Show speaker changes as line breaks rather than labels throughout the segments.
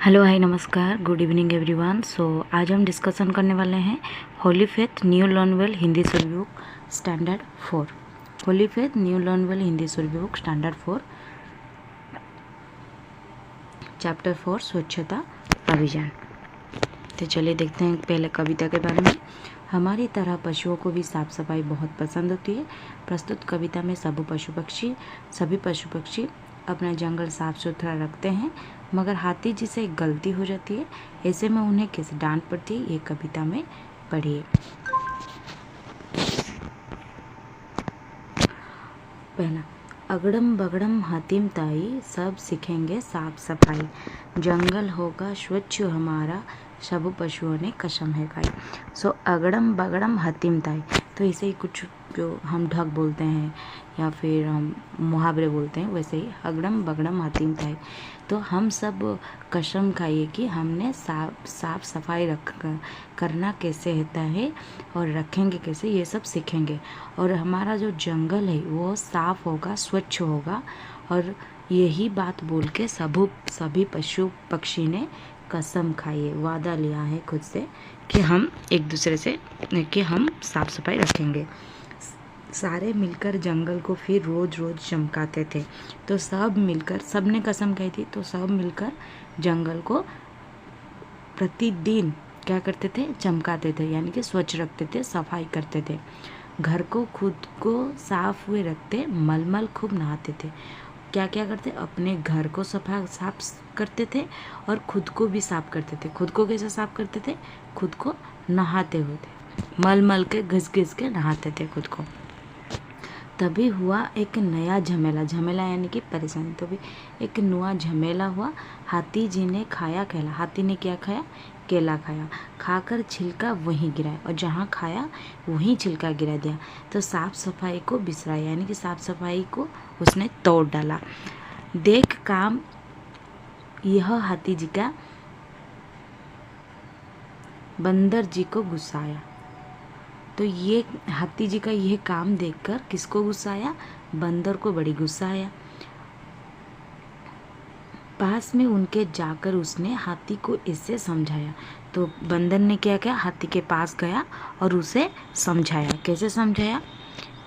Hello hi नमस्कार good evening everyone. सो आज हम डिस्कशन करने वाले हैं Holi faith new learn well Hindi story book standard 4। Holi faith new learn well Hindi story book standard 4 chapter 4 स्वच्छता अभियान। तो चलिए देखते हैं पहले कविता के बारे में। हमारी तरह पशुओं को भी साफ सफाई बहुत पसंद होती है। प्रस्तुत कविता में सभी पशु पक्षी अपना जंगल साफ सुथरा रखते हैं, मगर हाथी जी से एक गलती हो जाती है। ऐसे में उन्हें कैसे डांट पड़ती है ये कविता में पढ़िए। पहला, अगड़म बगड़म हातिम ताई सब सीखेंगे साफ सफाई, जंगल होगा स्वच्छ हमारा सब पशुओं ने कसम है खाई। सो अगड़म बगड़म हातिम ताई, तो ऐसे ही कुछ जो हम ढक बोलते हैं या फिर हम मुहावरे बोलते हैं, वैसे ही अगड़म बगड़म हातिम ताई। तो हम सब कसम खाइए कि हमने साफ सफाई करना कैसे होता है और रखेंगे कैसे, ये सब सीखेंगे। और हमारा जो जंगल है वो साफ होगा, स्वच्छ होगा। और यही बात बोल के सभी पशु पक्षी ने कसम खाई है, वादा लिया है खुद से कि हम एक दूसरे से कि हम साफ सफाई रखेंगे। सारे मिलकर जंगल को फिर रोज रोज चमकाते थे। तो सबने कसम खाई थी, तो सब मिलकर जंगल को प्रतिदिन क्या करते थे, चमकाते थे, यानी कि स्वच्छ रखते थे, सफाई करते थे। घर को खुद को साफ हुए रखते, मलमल खूब नहाते थे। क्या क्या करते, अपने घर को साफ करते थे और खुद को भी साफ करते थे। खुद को कैसे साफ करते थे, खुद को नहाते हुए थे, मल के घिस के नहाते थे खुद को। तभी हुआ एक नया झमेला यानी कि परेशानी। तभी एक नया झमेला हुआ। हाथी जी ने खाया केला। हाथी ने क्या खाया, केला खाया। खाकर छिलका वहीं गिराया, और जहाँ खाया वहीं छिलका गिरा दिया। तो साफ सफाई को बिसराया, यानी कि साफ सफाई को उसने तोड़ डाला। देख काम यह हाथी जी का बंदर जी को गुस्सा आया। तो ये हाथी जी का यह काम देखकर किसको गुस्सा आया, बंदर को बड़ी गुस्सा आया। पास में उनके जाकर उसने हाथी को इससे समझाया। तो बंदर ने क्या किया, हाथी के पास गया और उसे समझाया। कैसे समझाया,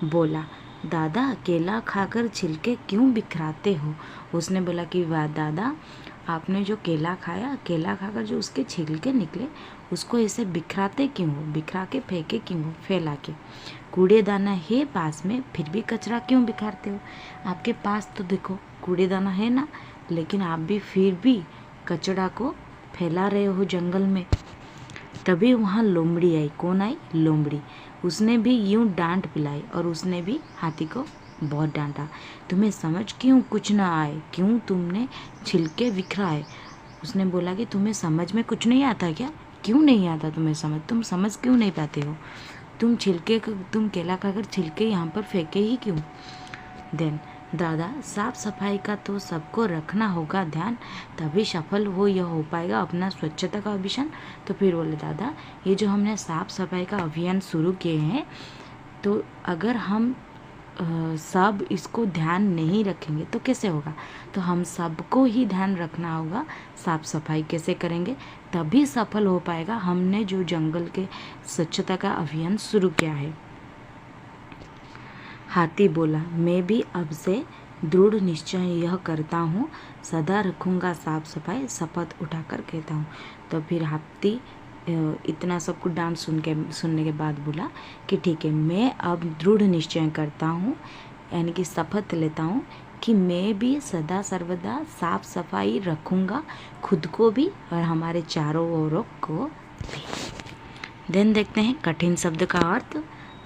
बोला, दादा केला खाकर छिलके क्यों बिखराते हो। उसने बोला कि वाह दादा, आपने जो केला खाया, केला खाकर जो उसके छिलके निकले, उसको ऐसे बिखराते क्यों हो, बिखरा के फेंके क्यों हो, फैला के। कूड़ेदाना है पास में, फिर भी कचरा क्यों बिखारते हो। आपके पास तो देखो कूड़ेदाना है ना, लेकिन आप भी फिर भी कचरा को फैला रहे हो जंगल में। तभी वहाँ लोमड़ी आई। कौन आई, लोमड़ी। उसने भी यूं डांट पिलाई और उसने भी हाथी को बहुत डांटा। तुम्हें समझ क्यों कुछ ना आए, क्यों तुमने छिलके बिखराए। उसने बोला कि तुम्हें समझ में कुछ नहीं आता क्या, क्यों नहीं आता तुम्हें समझ, तुम समझ क्यों नहीं पाते हो, तुम केला खाकर छिलके यहाँ पर फेंके ही क्यों। देन दादा, साफ सफाई का तो सबको रखना होगा ध्यान, तभी सफल यह हो पाएगा अपना स्वच्छता का अभियान। तो फिर बोले दादा, ये जो हमने साफ सफाई का अभियान शुरू किए हैं, तो अगर हम सब इसको ध्यान नहीं रखेंगे तो कैसे होगा। तो हम सबको ही ध्यान रखना होगा। साफ सफाई कैसे करेंगे, तभी सफल हो पाएगा हमने जो जंगल के स्वच्छता का अभियान शुरू किया है। हाथी बोला, मैं भी अब से दृढ़ निश्चय यह करता हूँ, सदा रखूँगा साफ सफाई, शपथ उठाकर कहता हूँ। तो फिर हाथी इतना सब कुछ डांट सुनने के बाद बोला कि ठीक है, मैं अब दृढ़ निश्चय करता हूँ, यानी कि शपथ लेता हूँ कि मैं भी सदा सर्वदा साफ सफाई रखूँगा, खुद को भी और हमारे चारों ओरों को भी। देन देखते हैं कठिन शब्द का अर्थ।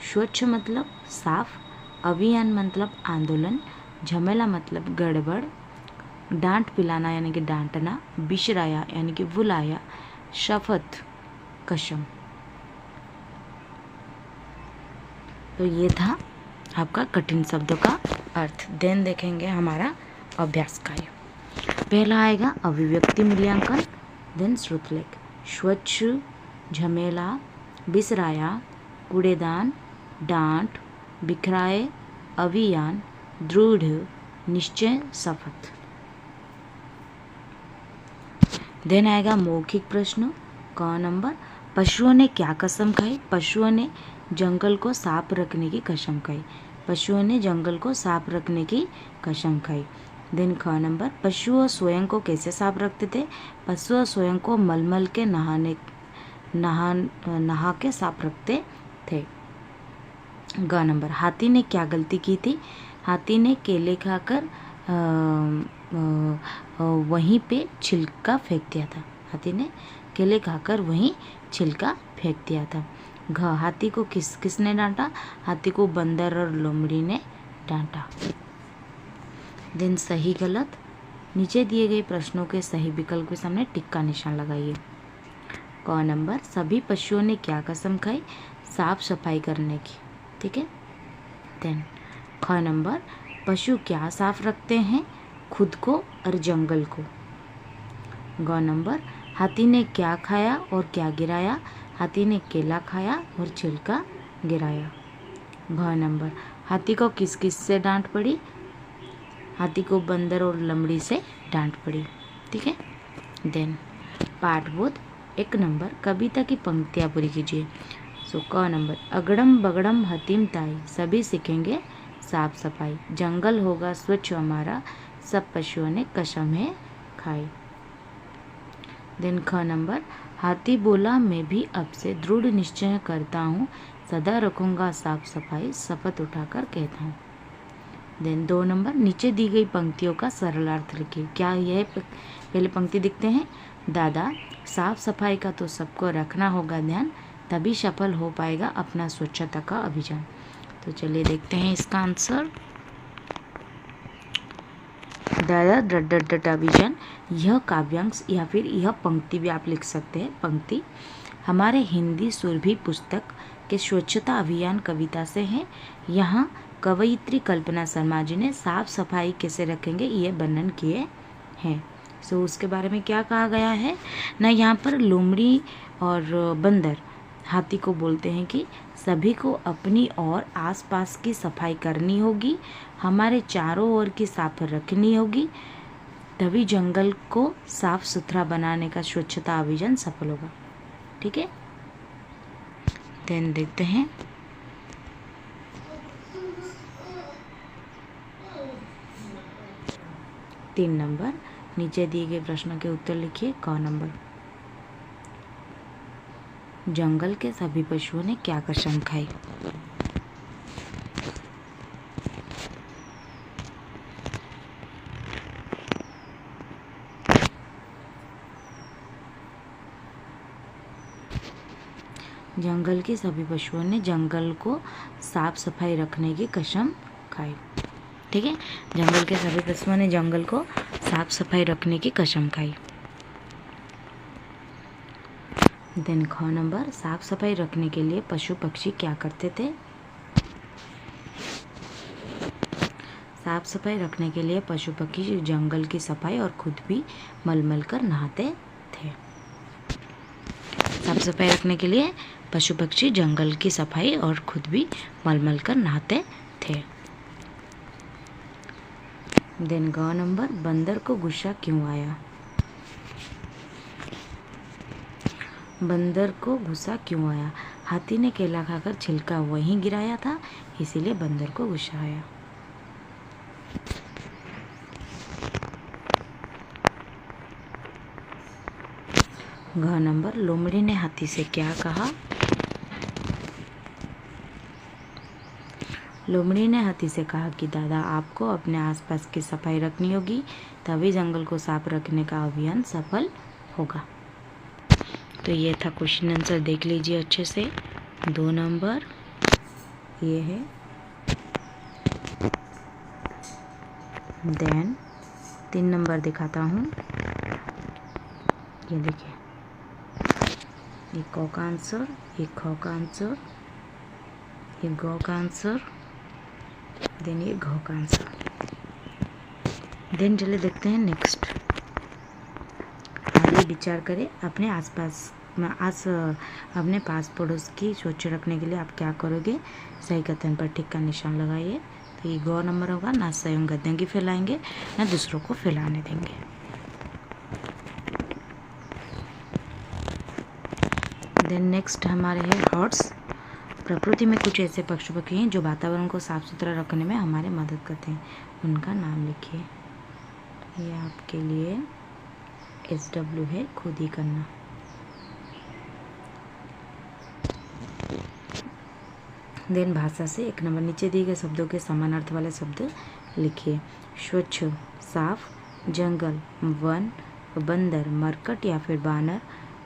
स्वच्छ मतलब साफ, अभियान मतलब आंदोलन, झमेला मतलब गड़बड़, डांट पिलाना यानी कि डांटना, बिशराया यानी कि बुलाया, शपथ कसम। तो ये था आपका कठिन शब्दों का अर्थ। देन देखेंगे हमारा अभ्यास कार्य। पहला आएगा अभिव्यक्ति मूल्यांकन, देन श्रुतलेख। स्वच्छ, झमेला, बिसराया, कूड़ेदान, डांट, बिखराए, अभियान, दृढ़ निश्चय, शपथ। देन आएगा मौखिक प्रश्न क नंबर, पशुओं ने क्या कसम खाई? पशुओं ने जंगल को साफ रखने की कसम खाई। पशुओं ने जंगल को साफ रखने की कसम खाई। देन ख नंबर, पशुओं स्वयं को कैसे साफ रखते थे? पशुओं स्वयं को मलमल के नहा के साफ रखते थे। ग नंबर, हाथी ने क्या गलती की थी? हाथी ने केले खाकर वहीं पे छिलका फेंक दिया था। हाथी ने केले खाकर वहीं छिलका फेंक दिया था। घ, हाथी को किसने डांटा? हाथी को बंदर और लोमड़ी ने डांटा। दिन सही गलत, नीचे दिए गए प्रश्नों के सही विकल्प के सामने टिक का निशान लगाइए। क नंबर, सभी पशुओं ने क्या कसम खाई? साफ सफाई करने की। ठीक है। देन ख नंबर, पशु क्या साफ रखते हैं? खुद को और जंगल को। ग नंबर, हाथी ने क्या खाया और क्या गिराया? हाथी ने केला खाया और छिलका गिराया। घ नंबर, हाथी को किस किस से डांट पड़ी? हाथी को बंदर और लमड़ी से डांट पड़ी। ठीक है। देन पाठबोध 1 नंबर, कविता की पंक्तियाँ पूरी कीजिए। क नंबर, अगड़म बगड़म हतीम ताई, सभी सीखेंगे साफ सफाई। जंगल होगा स्वच्छ हमारा, सब पशुओं ने कसमें खाई। देन ख नंबर, हाथी बोला मैं भी अब से दृढ़ निश्चय करता हूँ, सदा रखूंगा साफ सफाई, शपथ उठाकर कहता हूँ। देन 2 नंबर, नीचे दी गई पंक्तियों का सरलार्थ लिखिए। क्या यह पहले पंक्ति दिखते हैं? दादा, साफ सफाई का तो सबको रखना होगा ध्यान, तभी सफल हो पाएगा अपना स्वच्छता का अभियान। तो चलिए देखते हैं इसका आंसर। दादा अभियान, यह काव्यांश या फिर यह पंक्ति भी आप लिख सकते हैं। पंक्ति हमारे हिंदी सुरभि पुस्तक के स्वच्छता अभियान कविता से है। यहाँ कवयित्री कल्पना शर्मा जी ने साफ सफाई कैसे रखेंगे ये वर्णन किए हैं। सो उसके बारे में क्या कहा गया है ना, यहाँ पर लोमड़ी और बंदर हाथी को बोलते हैं कि सभी को अपनी और आसपास की सफाई करनी होगी, हमारे चारों ओर की साफ रखनी होगी, तभी जंगल को साफ सुथरा बनाने का स्वच्छता अभियान सफल होगा। ठीक है। देन देखते हैं तीन नंबर, नीचे दिए गए प्रश्नों के उत्तर लिखिए। क नंबर, जंगल के सभी पशुओं ने क्या कसम खाई? जंगल के सभी पशुओं ने जंगल को साफ सफाई रखने की कसम खाई। ठीक है। जंगल के सभी पशुओं ने जंगल को साफ सफाई रखने की कसम खाई। देन ख नंबर, साफ सफाई रखने के लिए पशु पक्षी क्या करते थे? साफ सफाई रखने के लिए पशु पक्षी जंगल की सफाई और खुद भी मलमल कर नहाते थे। साफ सफाई रखने के लिए पशु पक्षी जंगल की सफाई और खुद भी मलमल कर नहाते थे। देन ग नंबर, बंदर को गुस्सा क्यों आया? बंदर को गुस्सा क्यों आया? हाथी ने केला खाकर छिलका वहीं गिराया था, इसीलिए बंदर को गुस्सा आया। घ नंबर, लोमड़ी ने हाथी से क्या कहा? लोमड़ी ने हाथी से कहा कि दादा, आपको अपने आसपास की सफाई रखनी होगी, तभी जंगल को साफ रखने का अभियान सफल होगा। तो ये था क्वेश्चन आंसर, देख लीजिए अच्छे से। 2 नंबर ये है। देन 3 नंबर दिखाता हूँ, ये देखिए, ये क का आंसर, ये ख का आंसर, ये ग का आंसर, देन ये घ का आंसर। देन चले देखते हैं नेक्स्ट। आगे विचार करें, अपने आसपास अपने पास पड़ोस की स्वच्छ रखने के लिए आप क्या करोगे? सही कथन पर टिक का निशान लगाइए। तो ये ग नंबर होगा, ना स्वयं गंदगी फैलाएंगे ना दूसरों को फैलाने देंगे। देन नेक्स्ट हमारे है हॉर्स। प्रकृति में कुछ ऐसे पशु पक्षी हैं जो वातावरण को साफ सुथरा रखने में हमारे मदद करते हैं, उनका नाम लिखिए। ये आपके लिए SW है, खुद ही करना। देन भाषा से 1 नंबर, नीचे दिए गए शब्दों के समान अर्थ वाले शब्द लिखिए। स्वच्छ, साफ, जंगल, वन, बंदर, मरकट या फिर बानर,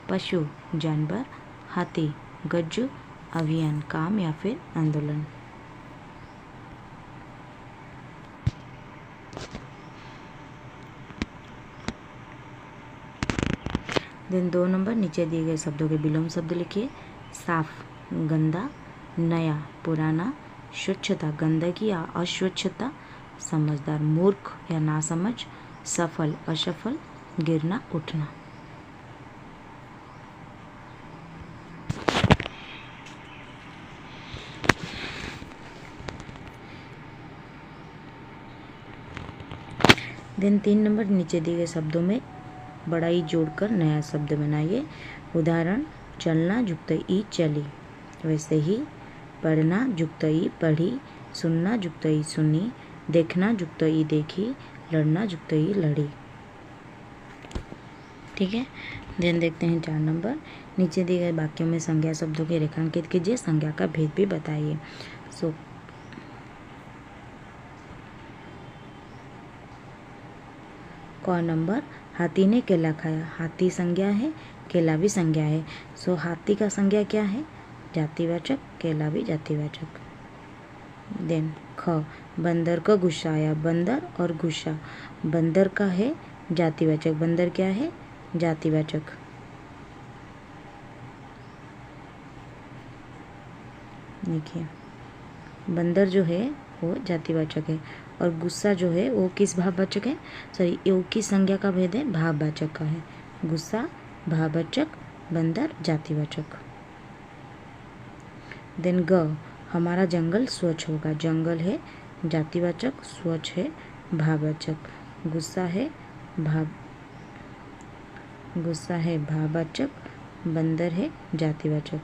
पशु, जानवर, हाथी, गज्जू, अभियान, काम या फिर आंदोलन। देन 2 नंबर, नीचे दिए गए शब्दों के विलोम शब्द लिखिए। साफ, गंदा, नया, पुराना, स्वच्छता, गंदगी या अस्वच्छता, समझदार, मूर्ख या नासमझ, सफल, असफल, गिरना, उठना। देन 3 नंबर, नीचे दिए गए शब्दों में बड़ा ई जोड़कर नया शब्द बनाइए। उदाहरण, चलना जुक्त ई चली, वैसे ही पढ़ना जुक्त ई पढ़ी, सुनना जुक्त ई सुनी, देखना जुक्त ई देखी, लड़ना जुक्त ई लड़ी। ठीक है। देन देखते हैं 4 नंबर, नीचे दिए गए वाक्यों में संज्ञा शब्दों के रेखांकित कीजिए, संज्ञा का भेद भी बताइए। सो क नंबर, हाथी ने केला खाया। हाथी संज्ञा है, केला भी संज्ञा है। सो हाथी का संज्ञा क्या है? जातिवाचक, केला भी जातिवाचक। देन ख, बंदर को गुस्सा आया। बंदर और गुस्सा, बंदर का है जातिवाचक, बंदर क्या है? जातिवाचक। देखिए, बंदर जो है वो जातिवाचक है और गुस्सा जो है वो किस भाववाचक है? सॉरी, वो किस संज्ञा का भेद है? भाववाचक का है। गुस्सा भाववाचक, बंदर जातिवाचक। देन ग, हमारा जंगल स्वच्छ होगा। जंगल है जातिवाचक, स्वच्छ है भाववाचक। गुस्सा है भाववाचक, बंदर है जातिवाचक,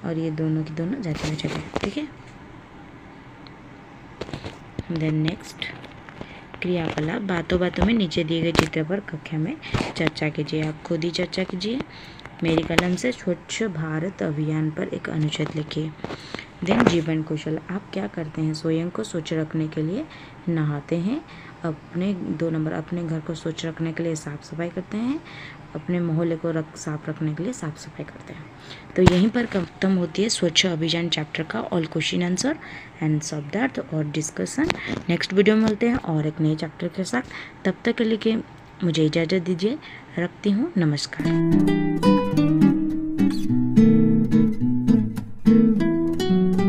और ये दोनों की दोनों जातिवाचक है। ठीक है। देन नेक्स्ट, क्रियाकलाप। बातों बातों में नीचे दिए गए चित्र पर कक्षा में चर्चा कीजिए। आप खुद ही चर्चा कीजिए। मेरी कलम से स्वच्छ भारत अभियान पर एक अनुच्छेद लिखिए। देन जीवन कौशल, आप क्या करते हैं? स्वयं को स्वच्छ रखने के लिए नहाते हैं। 2 नंबर, अपने घर को स्वच्छ रखने के लिए साफ सफाई करते हैं। अपने मोहल्ले को साफ रखने के लिए साफ सफाई करते हैं। तो यहीं पर खत्म होती है स्वच्छ अभियान चैप्टर का ऑल क्वेश्चन आंसर एंड शब्दार्थ और डिस्कशन। नेक्स्ट वीडियो में मिलते हैं और एक नए चैप्टर के साथ। तब तक के लिए मुझे इजाज़त दीजिए। रखती हूँ। नमस्कार।